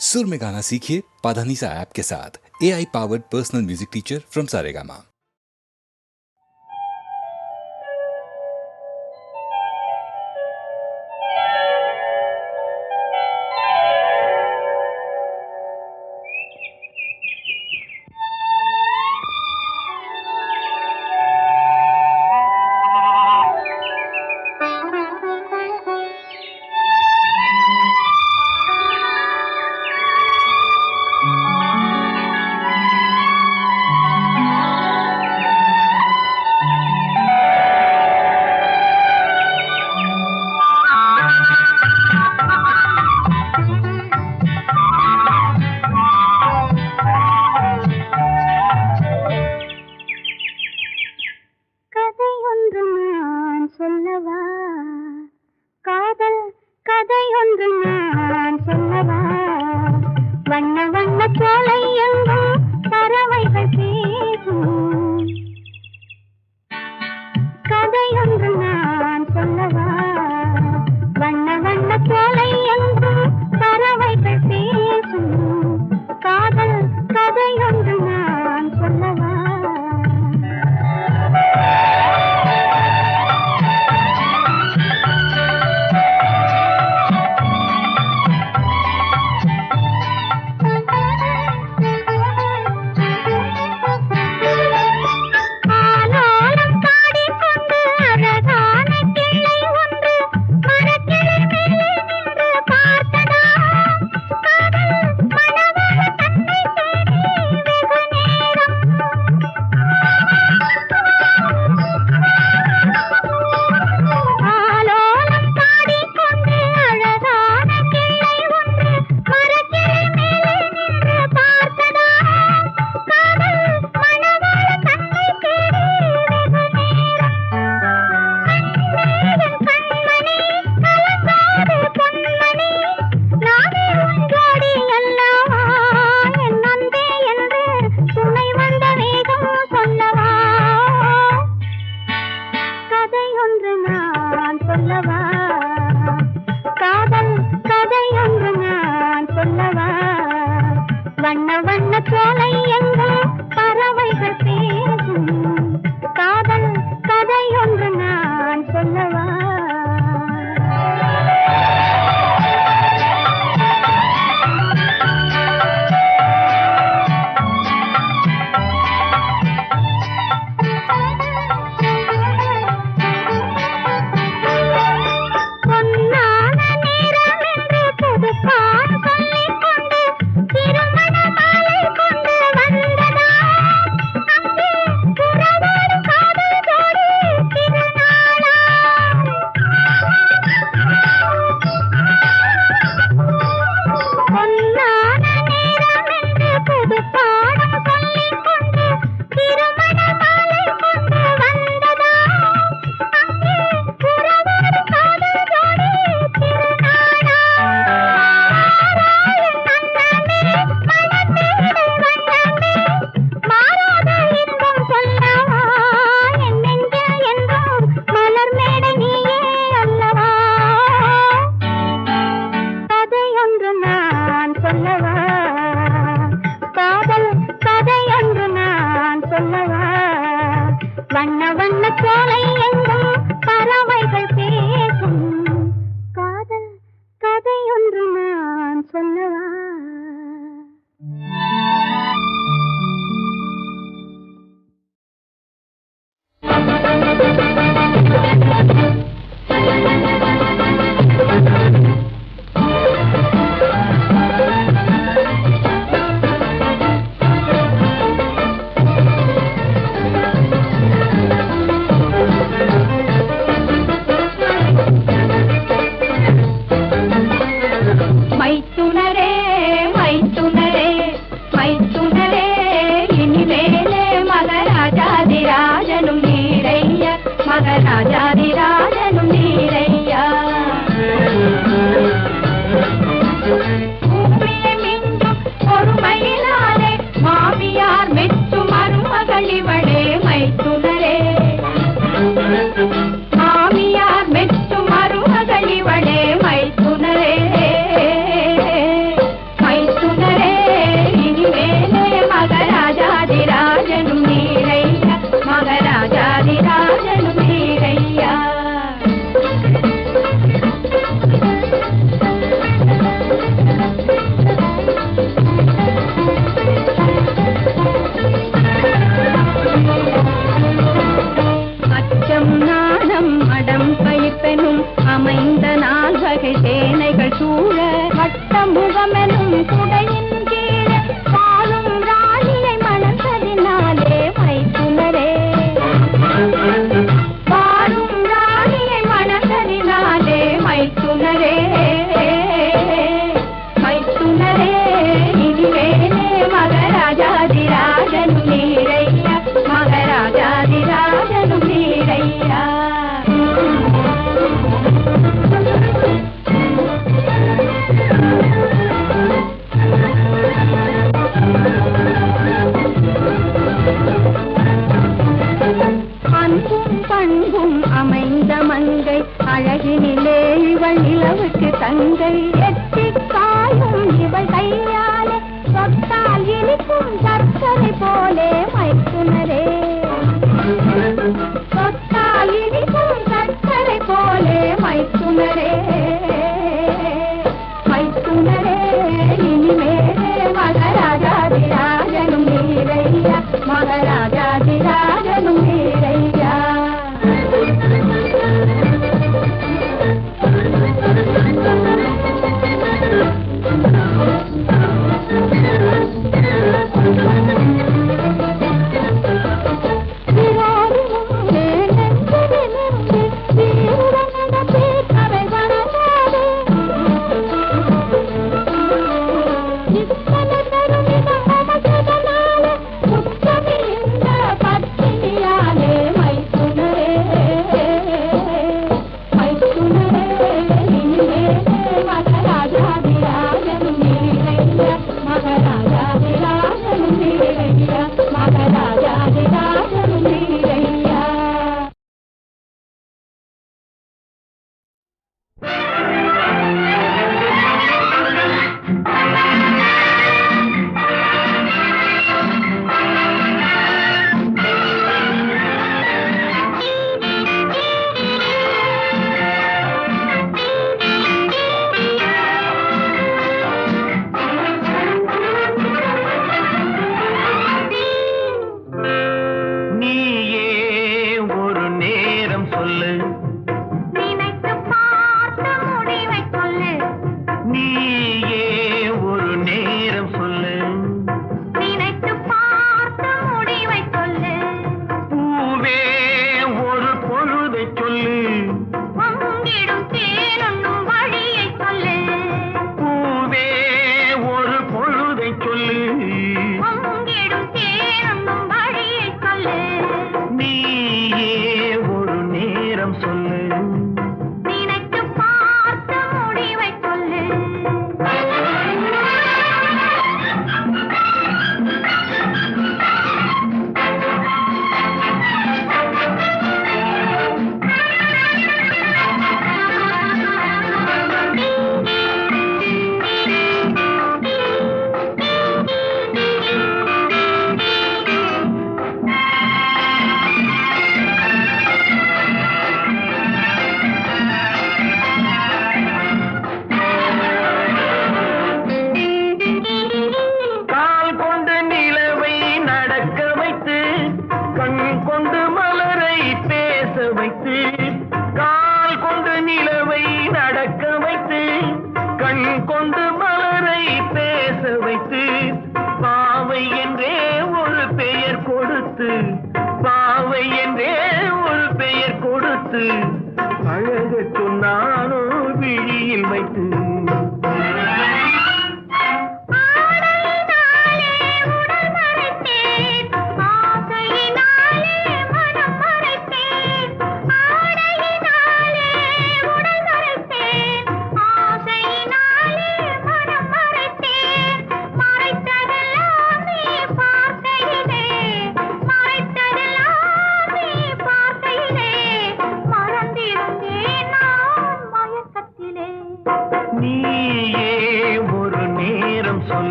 सुर में गाना सीखिए पाधानीसा ऐप के साथ। AI powered personal music teacher from Saregama.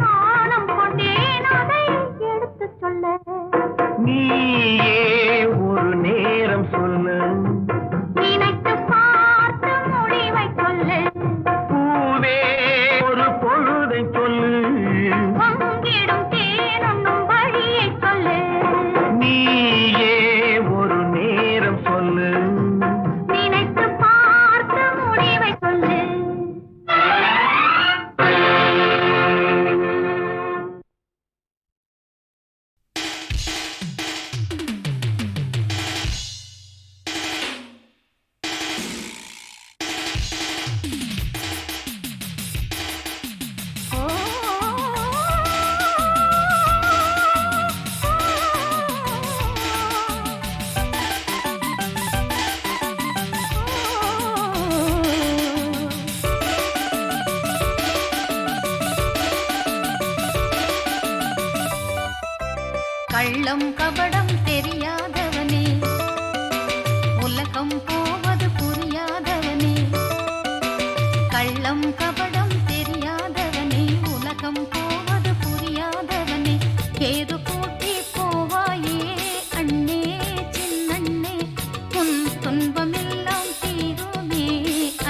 நாணம் கொண்டேன் அதை நீயே ஒரு நேரம் சொல்லு, நினைத்து பார்த்து முடிவை சொல்லு. பூவே ஒரு பொழுதை சொல்லு, பொங்கிடும் தேனுண்ணும் வழியை சொல்லு. நீயே ஒரு நேரம் சொல்லு, நினைத்து பார்த்து முடிவை சொல்லு. கள்ளம் கபடம் தெரியாதவனே, உலகம் போவது புரியாதவனே. கள்ளம் கபடம் தெரியாதவனே, உலகம் போவது புரியாதவனே. கேது கூட்டி போவாயே அண்ணே சின்னண்ணே, உன் துன்பமெல்லாம் தீருமே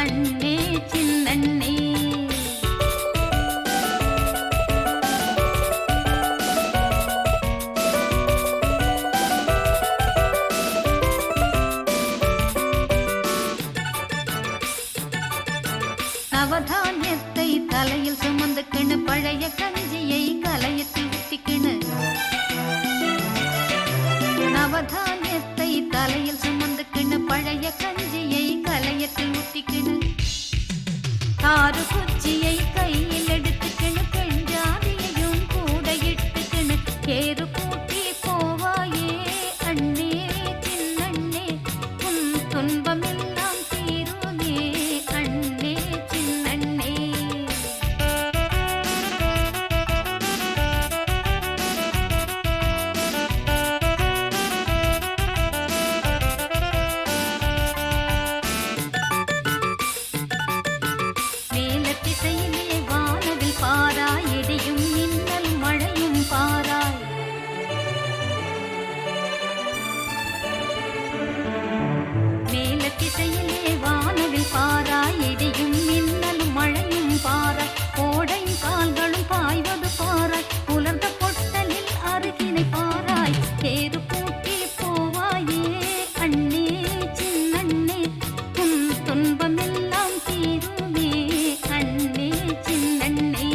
அண்ணே சின்னண்ணே. நவதானியத்தை தலையில் சுமந்துக்கிணு, பழைய கஞ்சியை கலையத்தில் ஊத்திக்கிணு. நவதானியத்தை தலையில் சுமந்துக்கிணு, பழைய கஞ்சியை கலையத்தில் ஊத்திக்கிணு. காரு குச்சியை கையில் எடுத்துக்கிணு, பெண் ஜாதியையும் கூட இட்டுக்கிணு. கேரு கூட்டி போவாயே அண்ணே சின்னண்ணே, உன் துன்பமெல்லாம் தீருமே அண்ணே சின்னண்ணே. மேலத்திசையிலே வானவில் பாராய், இடியும் மின்னல் மழையும் பாராய். மேலத்திசையிலே வானவில் பாராய், இடியும் மின்னல் மழையும் பாராய். கோடையும் கால்களும் பாய்வது பாராய், உலர்ந்த பொட்டலில் அருகினை பாராய். தேரு பூட்டி போவாயே அண்ணே சின்னண்ணே, உன் துன்பமெல்லாம் தீருமே அண்ணே சின்னண்ணே.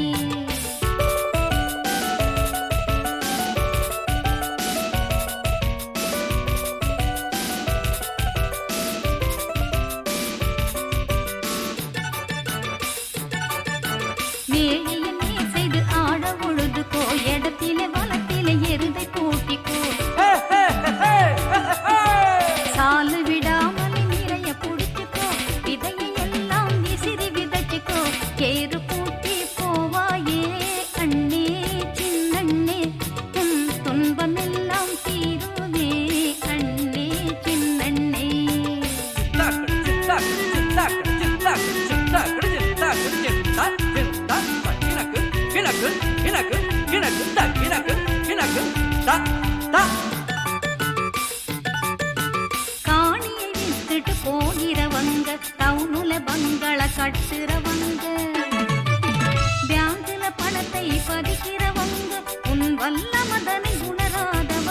மேலிய நீர் செய்து ஆட உழுதுக்கோ, இடத்திலே வளத்திலே எருதை கூட்டிக்கோ. சாலு விடாமல் நிறைய புடிச்சுக்கோ, விதையை எல்லாம் விசிறி விதைச்சுக்கோ. கேரு கூட்டி போவாயே அண்ணே சின்னண்ணே, உன் துன்பமெல்லாம் தீருமே அண்ணே சின்னண்ணே. காணியை வித்துட்டு போகிறவங்க, டவுனுல பங்கள கட்டுறவங்க, பேங்க்ல பணத்தை பதிக்கிறவங்க, உன் வல்லமதனை உணராதவங்க.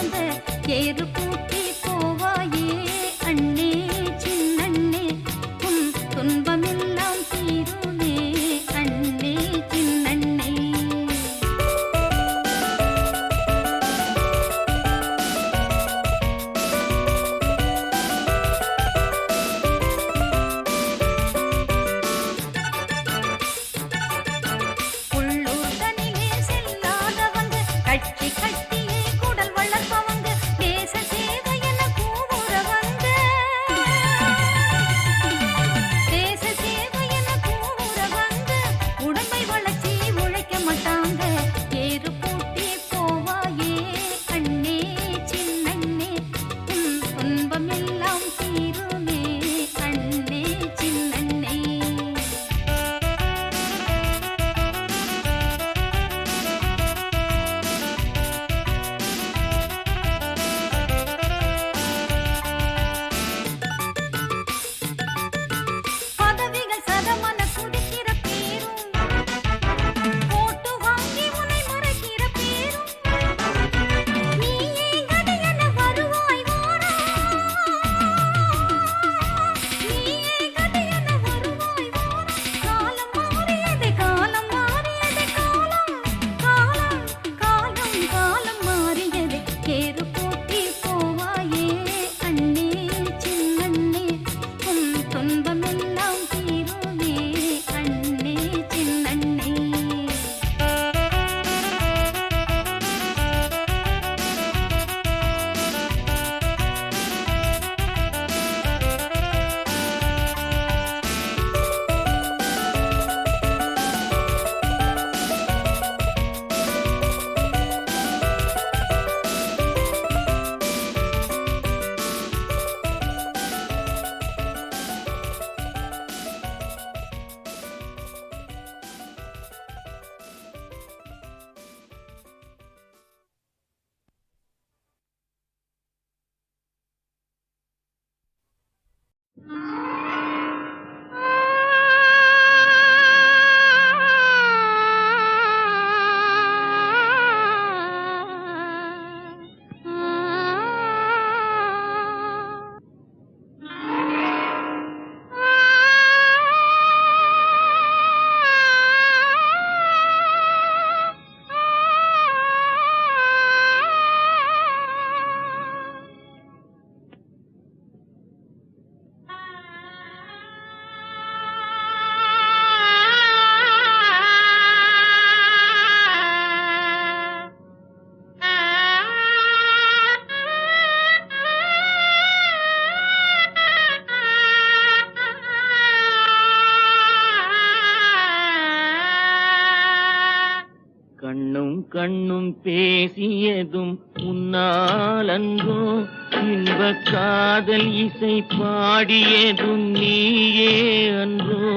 கண்ணும் பேசியதும் உன்னாலன்றோ, இன்ப காதல் இசை பாடியதும் நீயே அன்றோ.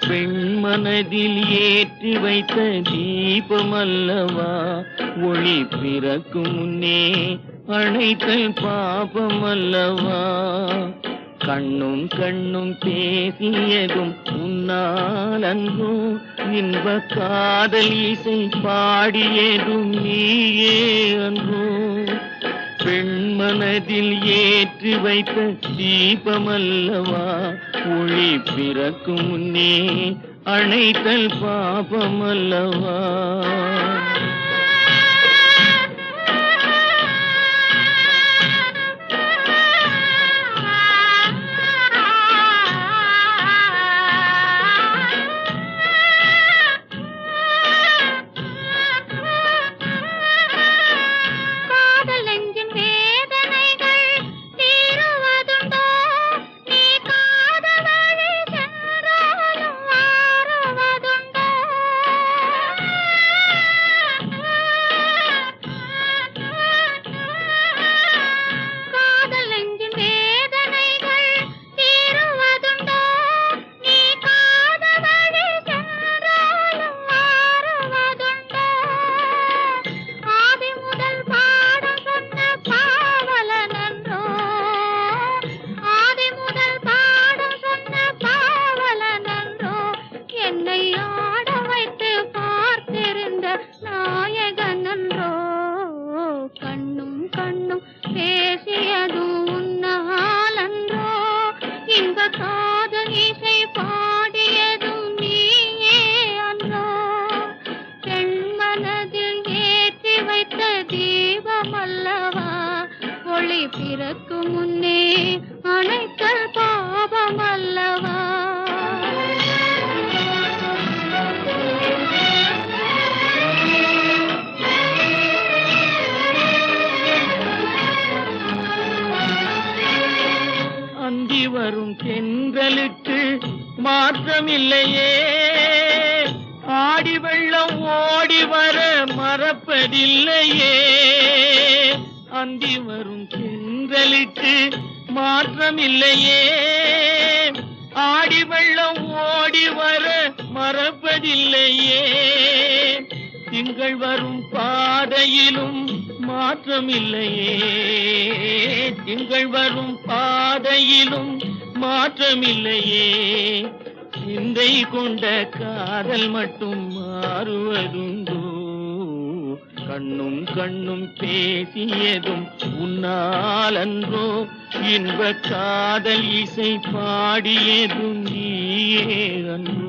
பெண்மனதில் ஏற்றி வைத்த தீபமல்லவா, ஒளி பிறக்கும் முன்னே அணைத்தல் பாபமல்லவா. கண்ணும் கண்ணும் பேசியதும் உன்னாலன்றோ, இன்ப காதல் இசை பாடியதும் நீயே அன்றோ. பெண்மனதில் ஏற்றி வைத்த தீபமல்லவா, ஒளி பிறக்கும் முன்னே அணைத்தல் பாபமல்லவா. பிறக்கும் முன்னே அணைத்தல் பாபமல்லவா. அந்தி வரும் தென்றலுக்கு மாற்றமில்லையே, ஆடி வெள்ளம் ஓடி வர மறப்பதில்லையே. அந்தி வரும் தென்றலுக்கு மாற்றமில்லையே, ஆடி வெள்ளம் ஓடி வர மறப்பதில்லையே. திங்கள் வரும் பாதையிலும் மாற்றமில்லையே, திங்கள் வரும் பாதையிலும் மாற்றமில்லையே. சிந்தை கொண்ட காதல் மட்டும் மாறுவதுண்டோ, கண்ணும் கண்ணும் பேசியதும் உன்னாலன்றோ, இன்ப காதல் இசை பாடியதும் நீயே அன்றோ.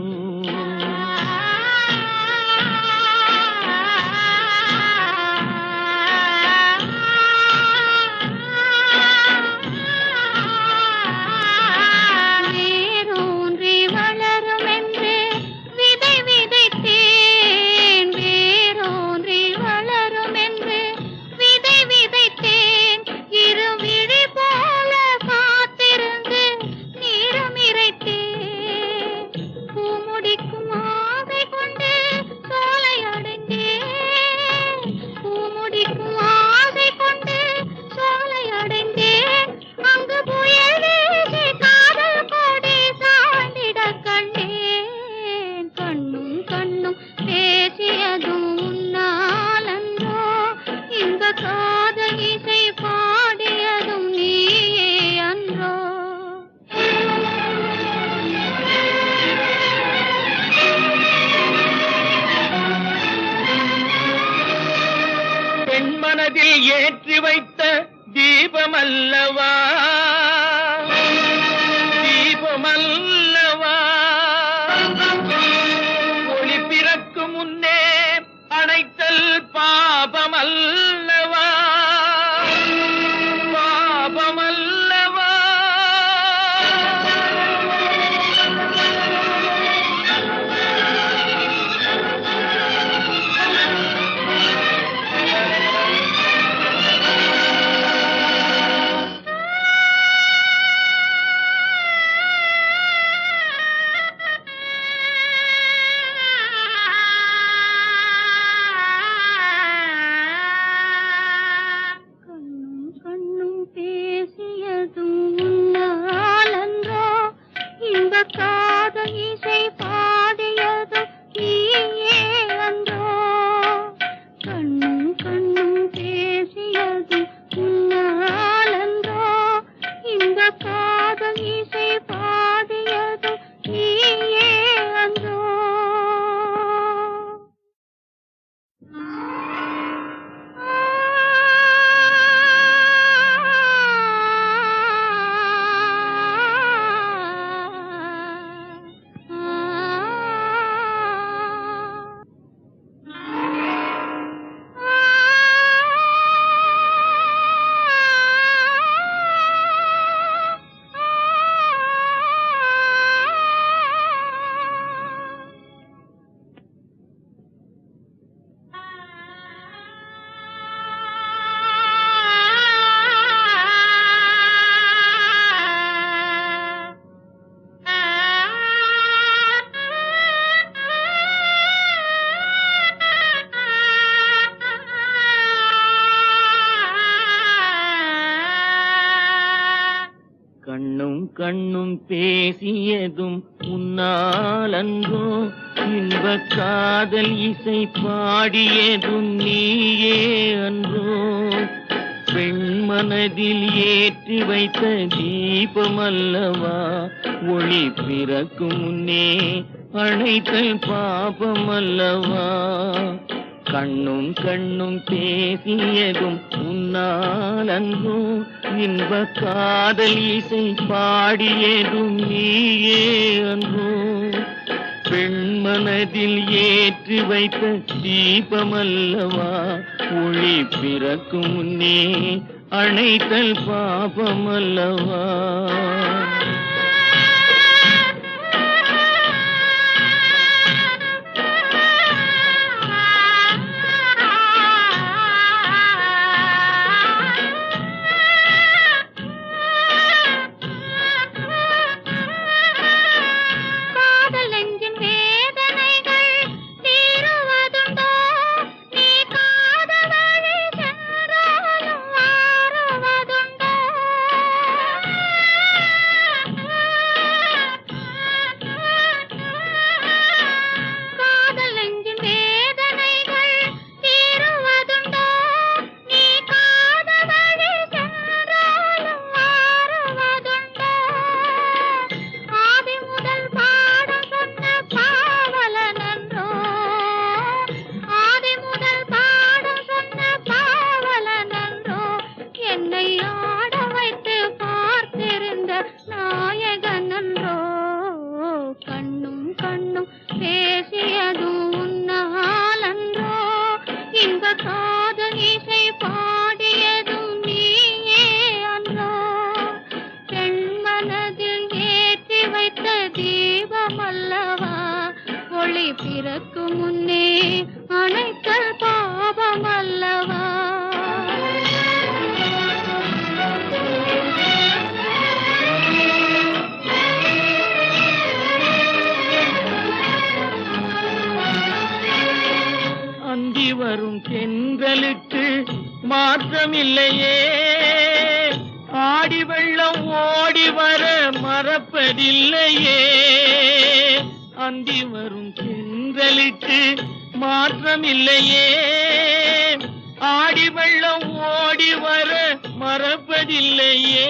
மனதில் ஏற்றி வைத்த தீபமல்லவா, தீபமல்லவா. ஒளி பிறக்கும் முன்னே அணைத்தல் பாபமல்லவா, பாபமல்லவா. கண்ணும் கண்ணும் பேசியதும் உன்னாலன்றோ, இன்ப காதல் இசை பாடியதும் நீயே அன்றோ. பெண்மனதில் ஏற்றி வைத்த தீபமல்லவா, ஒளி பிறக்கும் முன்னே அணைத்தல் பாபமல்லவா. கண்ணும் கண்ணும் பேசியதும் உன்னாலன்றோ, இன்ப காதல் இசை பாடியதும் நீயே அன்றோ. பெண்மனதில் ஏற்றி வைத்த தீபமல்லவா, ஒளி பிறக்கும் முன்னே அணைத்தல் பாபமல்லவா. பிறக்கும் முன்னே அணைத்தல் பாவமல்லவா. அந்தி வரும் தென்றலுக்கு மாற்றமில்லையே, ஆடி வெள்ளம் ஓடி வர மறப்பதில்லையே. அந்தி வரும் தென்றலுக்கு மாற்றமில்லையே, ஆடி வெள்ளம் ஓடி வர மறப்பதில்லையே.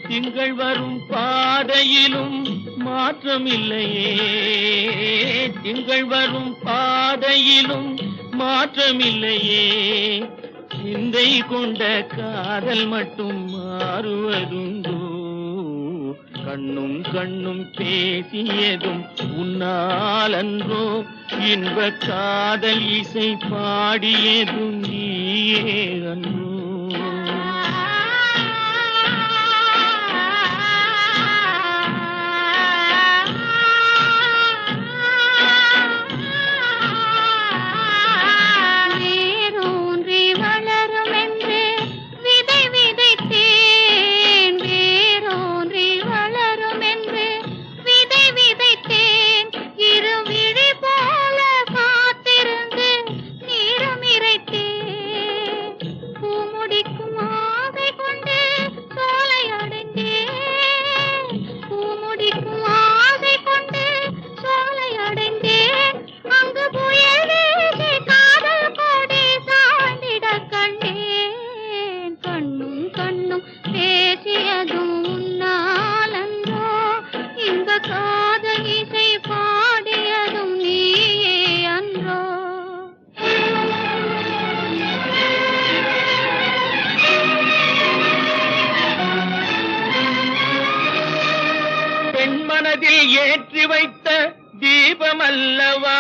திங்கள் வரும் பாதையிலும் மாற்றமில்லையே, திங்கள் வரும் பாதையிலும் மாற்றமில்லையே. சிந்தை கொண்ட காதல் மட்டும் மாறுவதுண்டோ, கண்ணும் கண்ணும் பேசியதும் உன்னாலன்றோ, இன்ப காதல் இசை பாடியதும் நீயே அன்றோ. மனதில் ஏற்றி வைத்த தீபமல்லவா,